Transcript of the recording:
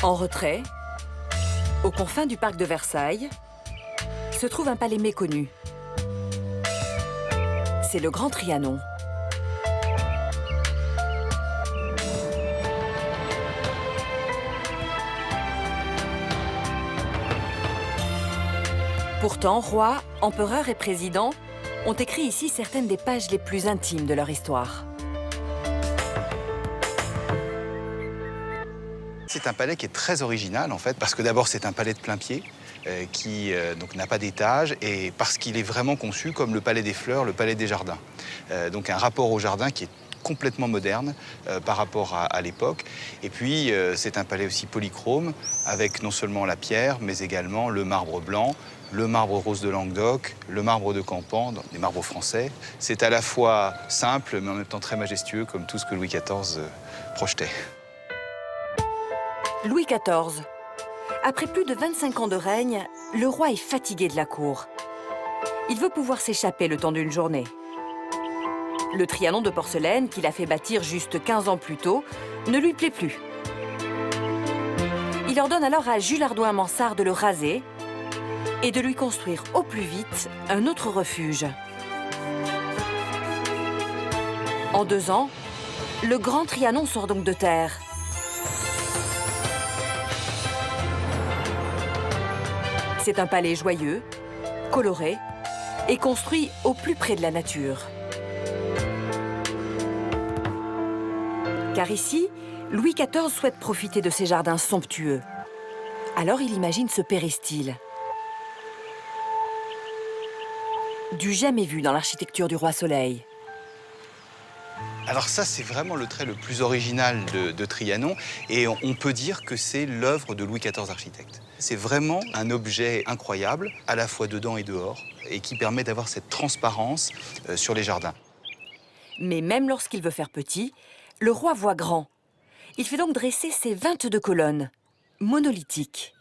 En retrait, aux confins du parc de Versailles, se trouve un palais méconnu. C'est le Grand Trianon. Pourtant, rois, empereurs et présidents ont écrit ici certaines des pages les plus intimes de leur histoire. C'est un palais qui est très original en fait, parce que d'abord c'est un palais de plain-pied qui donc n'a pas d'étage et parce qu'il est vraiment conçu comme le palais des fleurs, le palais des jardins. Donc un rapport au jardin qui est complètement moderne par rapport à l'époque. Et puis c'est un palais aussi polychrome avec non seulement la pierre mais également le marbre blanc, le marbre rose de Languedoc, le marbre de Campan, des marbres français. C'est à la fois simple mais en même temps très majestueux comme tout ce que Louis XIV projetait. Louis XIV. Après plus de 25 ans de règne, le roi est fatigué de la cour. Il veut pouvoir s'échapper le temps d'une journée. Le Trianon de porcelaine, qu'il a fait bâtir juste 15 ans plus tôt, ne lui plaît plus. Il ordonne alors à Jules Hardouin-Mansart de le raser et de lui construire au plus vite un autre refuge. En 2 ans, le Grand Trianon sort donc de terre. C'est un palais joyeux, coloré et construit au plus près de la nature. Car ici, Louis XIV souhaite profiter de ces jardins somptueux. Alors il imagine ce péristyle. Du jamais vu dans l'architecture du Roi Soleil. Alors ça, c'est vraiment le trait le plus original de Trianon et on peut dire que c'est l'œuvre de Louis XIV architecte. C'est vraiment un objet incroyable, à la fois dedans et dehors, et qui permet d'avoir cette transparence sur les jardins. Mais même lorsqu'il veut faire petit, le roi voit grand. Il fait donc dresser ses 22 colonnes, monolithiques.